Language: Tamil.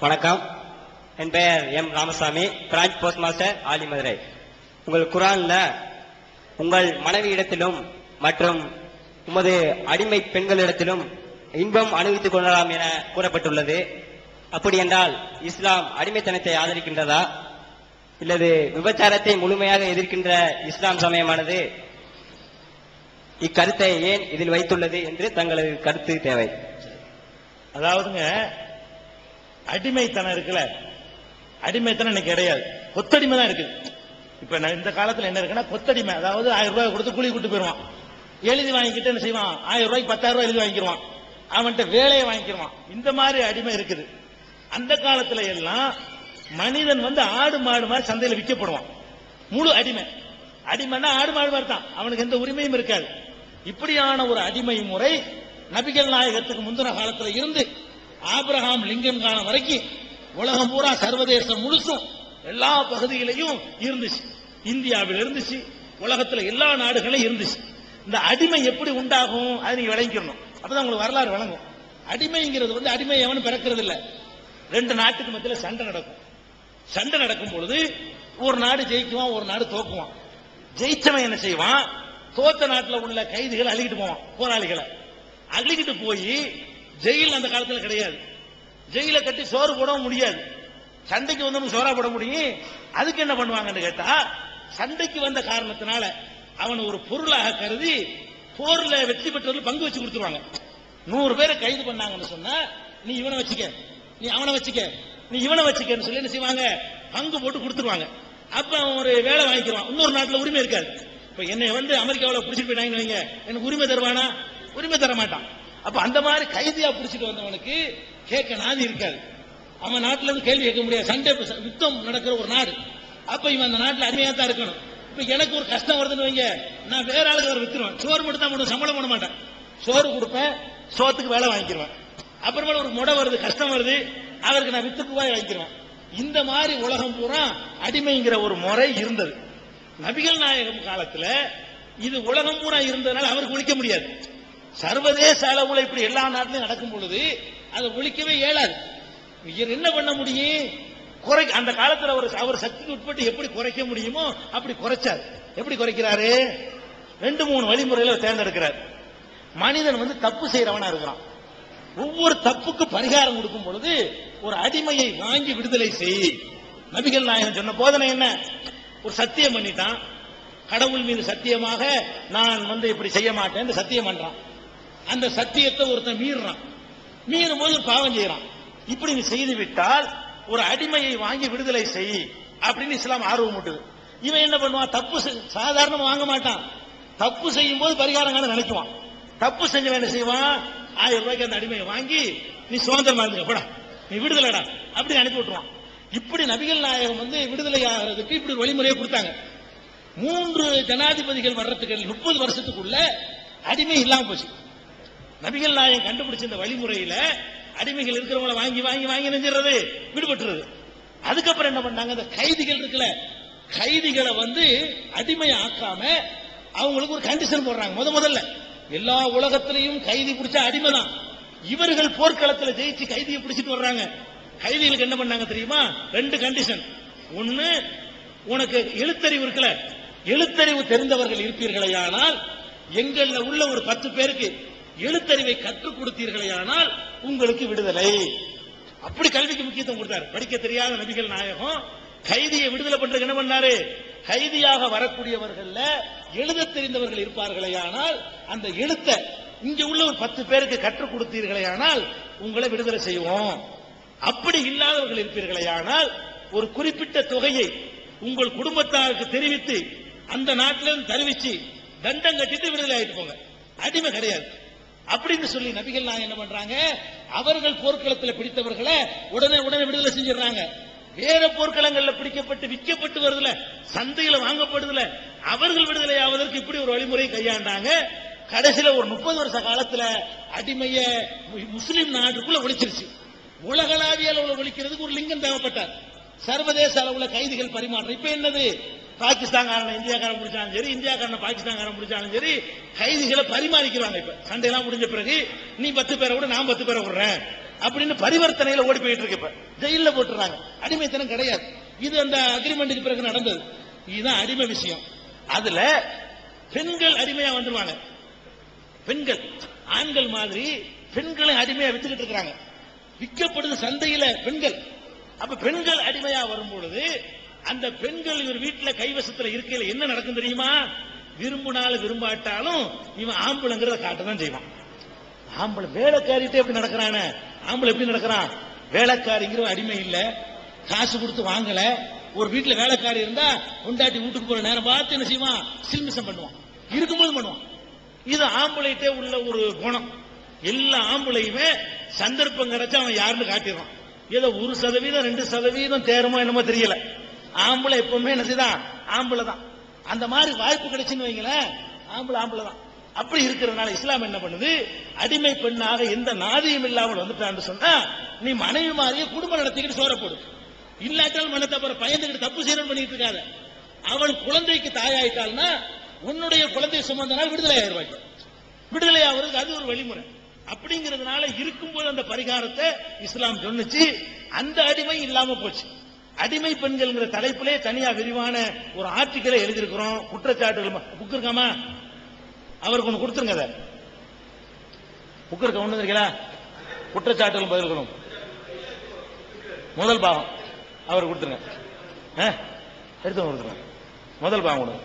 வணக்கம். என் பெயர் M Ramasamy, branch post master, Alimadurai. உங்கள் குர்ஆன்ல உங்கள் மனைவியிடத்திலும் மற்றும் உமது அடிமை பெண்களிடத்திலும் இன்பம் அனுபவித்துக் கொள்ளலாம் என கூறப்பட்டுள்ளது. அப்படி என்றால் இஸ்லாம் அடிமைத்தனத்தை ஆதரிக்கின்றதா இல்லது விபச்சாரத்தை முழுமையாக எதிர்க்கின்ற இஸ்லாம் சமயமானது இக்கருத்தை ஏன் இதில் வைத்துள்ளது என்று தங்களது கருத்து தேவை. அதாவதுங்க, அடிமைத்தனம் இருக்குல்ல, அடிமைத்தனம் இன்னைக்கு கிடையாது, கொத்தடிமை தான் இருக்குது. இப்ப இந்த காலத்துல என்ன இருக்குன்னா கொத்தடிமை, அதாவது 1000 ரூபாய் கொடுத்து கூலி கூட்டு போயிருவான், எழுதி வாங்கிட்டு என்ன செய்வான், 1000 ரூபாய்க்கு 10,000 ரூபாய் எழுதி வாங்கிடுவான், அவன்கிட்ட வேலையை வாங்கிடுவான். இந்த மாதிரி அடிமை இருக்குது. அந்த காலத்துல எல்லாம் மனிதன் ஆடு மாடு மாதிரி சந்தையில விற்கப்படுவான். முழு அடிமை. அடிமைன்னா ஆடு மாடு மாதிரி தான், அவனுக்கு எந்த உரிமையும் இருக்காது. இப்படியான ஒரு அடிமை முறை நபிகள் நாயகத்துக்கு முந்தின காலத்துல இருந்து ஆபிரகாம் லிங்கன் காலம் வரைக்கும் உலகம் பூரா சர்வதேசம் முழுசும் எல்லா பகுதியிலையும் இருந்துச்சு. இந்தியாவில் இருந்துச்சு, உலகத்துல எல்லா நாடுகளும் இருந்துச்சு. இந்த அடிமை எப்படி உண்டாகும் அதை நீங்க விளங்கிக்கணும், அப்பதான் உங்களுக்கு வரலாறு வழங்கும். அடிமைங்கிறது அடிமை எவனும் பிறக்கிறது இல்ல. 2 நாட்டுக்கு மத்தியில் சண்டை நடக்கும். சண்டை நடக்கும் பொழுது ஒரு நாடு ஜெயிக்குவான், ஒரு நாடு தோக்குவான். ஜெயிச்சவன் என்ன செய்வான், தோத்த நாட்டில் உள்ள கைதிகளை அள்ளிக்கிட்டு போவான், போராளிகளை அள்ளிக்கிட்டு போய் ஜெயில் அந்த காலத்தில் கிடையாது, ஜெயில கட்டி சோறு போடவும் முடியாது. சண்டைக்கு வந்தவங்க சோறா போட முடியும். அதுக்கு என்ன பண்ணுவாங்கன்னு கேட்டா, சண்டைக்கு வந்த காரணத்தினால அவன் ஒரு பொருளாக கருதி போர்ல வெற்றி பெற்றவர்கள் பங்கு வச்சு கொடுத்துருவாங்க. 100 பேரை கைது பண்ணாங்கன்னு சொன்னா, நீ இவனை வச்சுக்க, நீ அவனை வச்சுக்க, நீ இவனை வச்சுக்கன்னு சொல்லி என்ன செய்வாங்க, பங்கு போட்டு கொடுத்துருவாங்க. அப்ப அவன் ஒரு வேலை வாங்கிக்குவான். இன்னொரு நாட்டில் உரிமை இருக்காது. இப்ப என்னை அமெரிக்காவில் பிடிச்சிட்டு போயிட்டாங்கன்னு வைங்க, எனக்கு உரிமை தருவானா? உரிமை தர மாட்டான். அப்ப அந்த மாதிரி கைதியா பிடிச்சிட்டு வந்தவனுக்கு கேட்க நாதி இருக்காது. அவன் நாட்டில இருந்து கேள்வி கேட்க முடியாது. சண்டை யுத்தம் நடக்கிற ஒரு நாடு. அப்ப இவன் அந்த நாட்டில் அருமையா தான் இருக்கணும். இப்ப எனக்கு ஒரு கஷ்டம் வருதுன்னு வைங்க, நான் வேற ஆளுக்கு அவர் வித்துருவேன். சோறு மட்டும் தான் போடுவேன், சம்பளம் பண்ண மாட்டேன். சோறு கொடுப்பேன், சோத்துக்கு வேலை வாங்கிடுவேன். அப்புறமா ஒரு முடை வருது, கஷ்டம் வருது, அவருக்கு நான் வித்து ரூபாய் வாங்கிடுவேன். இந்த மாதிரி உலகம் பூரா அடிமைங்கிற ஒரு முறை இருந்தது. நபிகள் நாயகம் காலத்துல இது உலகம் பூரா இருந்ததுனால அவருக்கு ஒழிக்க முடியாது. சர்வதேச அளவுல இப்படி எல்லா நாட்டிலும் நடக்கும் பொழுது அதை ஒழிக்கவே இயலாது. என்ன பண்ண முடியும்? அந்த காலத்துல அவர் சக்திக்கு உட்பட்டு எப்படி குறைக்க முடியுமோ அப்படி குறைச்சார். எப்படி குறைக்கிறாரு? 2-3 வழிமுறையில தேர்ந்தெடுக்கிறார். மனிதன் தப்பு செய்யறவனா இருக்கிறான். ஒவ்வொரு தப்புக்கு பரிகாரம் கொடுக்கும் பொழுது ஒரு அடிமையை வாங்கி விடுதலை செய். நபிகள் நாயகம் சொன்ன போதனை என்ன? ஒரு சத்தியம் பண்ணிட்டான், கடவுள் மீது சத்தியமாக நான் இப்படி செய்ய மாட்டேன் சத்தியம் பண்றான். அந்த சத்தியத்தை ஒருத்தன் மீறுறான், மீறும் போது பாவம் செய்யறான். இப்படி நீ செய்து விட்டால் ஒரு அடிமையை வாங்கி விடுதலை செய் அப்படின்னு இஸ்லாம் ஆர்வம் ஊட்டுது. இவன் என்ன பண்ணுவான்? தப்பு சாதாரணமா வாங்க மாட்டான், தப்பு செய்யும் போது பரிகாரம் நினைக்குவான். தப்பு செஞ்சவன் என்ன செய்வான்? 1000 ரூபாய்க்கு அந்த அடிமையை வாங்கி நீ சுதந்திரமா இருந்துக்கப்படா, நீ விடுதலைடா அப்படி அனுப்பி விட்டுருவான். இப்படி நபிகள் நாயகம் விடுதலை ஆகிறதுக்கு இப்படி ஒரு வழிமுறையை கொடுத்தாங்க. 3 ஜனாதிபதிகள் வர்றதுக்கு 30 வருஷத்துக்குள்ள அடிமை இல்லாம போச்சு. நபிகள் நாயகம் கண்டுபிடிச்ச இந்த வழிமுறையில அடிமைகள் இருக்கிறவங்கள வாங்கி வாங்கி வாங்கி நெஞ்சிடுறது, விடுபட்டுறது. அதுக்கப்புறம் என்ன பண்ணாங்க, இந்த கைதிகள் இருக்குல்ல, கைதிகளை அடிமையை ஆக்காம அவங்களுக்கு ஒரு கண்டிஷன் போடுறாங்க. முதல்ல எல்லா உலகத்திலையும் கைதி பிடிச்சா அடிமை தான். இவர்கள் போர்க்களத்தில் ஜெயிச்சு கைதியை பிடிச்சிட்டு வர்றாங்க. கைதிகளுக்கு என்ன பண்ணாங்க தெரியுமா? 2 கண்டிஷன். ஒன்னு, உனக்கு எழுத்தறிவு இருக்குல்ல, எழுத்தறிவு தெரிந்தவர்கள் இருப்பீர்களேயானால், எங்கள்ல உள்ள ஒரு 10 பேருக்கு எழுத்தறிவை கற்றுக் கொடுத்தீர்களேயானால் உங்களுக்கு விடுதலை. அப்படி கல்விக்கு முக்கியத்துவம் கொடுத்தார். படிக்க தெரியாத நபிகள் நாயகம் கைதியை விடுதலை பண்றதுக்கு என்ன பண்ணாரு? கைதியாக வரக்கூடியவர்கள் எழுத தெரிந்தவர்கள் இருப்பார்களேயானால் அந்த எழுத்த இங்க உள்ள ஒரு 10 பேருக்கு கற்றுக் கொடுத்தீர்களேயானால் உங்களை விடுதலை செய்வோம். அப்படி இல்லாதவர்கள் இருப்பீர்களேயானால் ஒரு குறிப்பிட்ட தொகையை உங்கள் குடும்பத்தாருக்கு தெரிவித்து அந்த நாட்டிலிருந்து தெரிவிச்சு தண்டம் கட்டிட்டு விடுதலை ஆயிட்டு போங்க, அடிமை கிடையாது அப்படின்னு சொல்லி நபிகள் நாயகம் என்ன பண்றாங்க, அவர்கள் போர்க்களத்தில் பிடித்தவர்களை உடனே விடுதலை செஞ்சிடறாங்க. வேற போர்க்களங்கள்ல பிடிக்கப்பட்டு விற்கப்பட்டு வருதுல, சந்தையில வாங்கப்படுதுல, அவர்கள் விடுதலை ஆவதற்கு இப்படி ஒரு வழிமுறை கையாண்டாங்க. கடைசியில ஒரு 30 வருஷ காலத்துல அடிமைய முஸ்லிம் நாட்டுக்குள்ள ஒழிச்சிருச்சு. உலகளாவிய அளவுல ஒழிக்கிறதுக்கு ஒரு லிங்கம் தேவைப்பட்டார். சர்வதேச அளவுல கைதிகள் பரிமாற்றம். இப்ப என்னது, பாகிஸ்தான்காரன் இந்தியாக்காரன் முடிச்சாலும் சரி, இந்தியாக்காரன் பாகிஸ்தான்காரன் முடிச்சாலும் சரி, கைதிகளை பரிமாறிக்கிறாங்க. இப்ப சண்டையெல்லாம் முடிஞ்ச பிறகு நீ 10 பேரை விட நான் 10 பேரை விடுறேன், அப்படின்னு பரிவர்த்தனையில ஓடி போயிட்டு இருக்கு. இப்ப ஜெயில போட்டுறாங்க. அடிமைத்தனம் கிடையாது. இது அந்த அக்ரிமெண்ட்டுக்கு பிறகு நடந்தது. இதுதான் அடிமை விஷயம். அதுல பெண்கள் அடிமையா வந்துருவாங்க. பெண்கள் ஆண்கள் மாதிரி பெண்களை அடிமையா வித்துக்கிட்டு இருக்காங்க. விற்கப்படுது சந்தையில பெண்கள். அப்ப பெண்கள் அடிமையா வரும் பொழுது அந்த பெண்கள் இவர் வீட்டுல கைவசத்துல இருக்கையில என்ன நடக்கும் தெரியுமா? விரும்பினாலும் விரும்பாட்டாலும் இவன் ஆம்பளைங்கிறத காட்டதான் செய்வான். ஆம்பளை வேலைக்காரிட்டே எப்படி நடக்கிறானே, ஆம்பளை எப்படி நடக்கிறான்? வேலைக்காரிங்கிற அடிமை இல்ல, காசு கொடுத்து வாங்கல. ஒரு வீட்டுல வேலைக்காரி இருந்தா கொண்டாட்டி வீட்டுக்கு போற நேரம் பார்த்து என்ன செய்வான்? சில்மிசம் பண்ணுவான், இருக்கும்போது பண்ணுவான். இது ஆம்பளைட்டே உள்ள ஒரு குணம். எல்லா ஆம்பளையுமே சந்தர்ப்பம் கிடைச்சா அவன் யாருன்னு காட்டிடுறான். ஏதோ 1% 2% தேருமோ என்னமோ தெரியல. ஆம்பளை எப்பவுமே என்ன செய்தான்? ஆம்பளை தான். அந்த மாதிரி வாய்ப்பு கிடைச்சுன்னு வைங்களேன், ஆம்பளை தான். அப்படி இருக்கிறதுனால இஸ்லாம் என்ன பண்ணுது? அடிமை பெண்ணாக எந்த நாதியும் இல்லாமல் வந்துட்டான்னு சொன்னா நீ மனைவி மாதிரியே குடும்பம் நடத்திக்கிட்டு சோற போடு. இல்லாட்டால் மனத்தை அப்புறம் பயந்துக்கிட்டு தப்பு செய்யணும் பண்ணிட்டு இருக்காத. அவள் குழந்தைக்கு தாயாயிட்டாள்னா உன்னுடைய குழந்தை சுமந்தனால் விடுதலை ஆயிடுவாங்க. விடுதலை ஆகுறதுக்கு அது ஒரு வழிமுறை. அப்படிங்கிறதுனால இருக்கும்போது அந்த பரிகாரத்தை இஸ்லாம் சொன்னிச்சு. அந்த அடிமை இல்லாம போச்சு. அடிமை பெண்கள்ங்கிற தலைப்பிலே தனியா விரிவான ஒரு ஆர்டிக்கலை எழுதியிருக்கிறோம். குற்றச்சாட்டுகள் புக் இருக்காமா? அவருக்கு ஒண்ணு கொடுத்துருங்க. அதை புக் இருக்க ஒண்ணு இருக்கீங்களா? குற்றச்சாட்டுகள் பதில்களும் முதல் பாகம் அவருக்கு கொடுத்துருங்க. எடுத்து கொடுத்துருங்க. முதல் பாகம் கொடுங்க.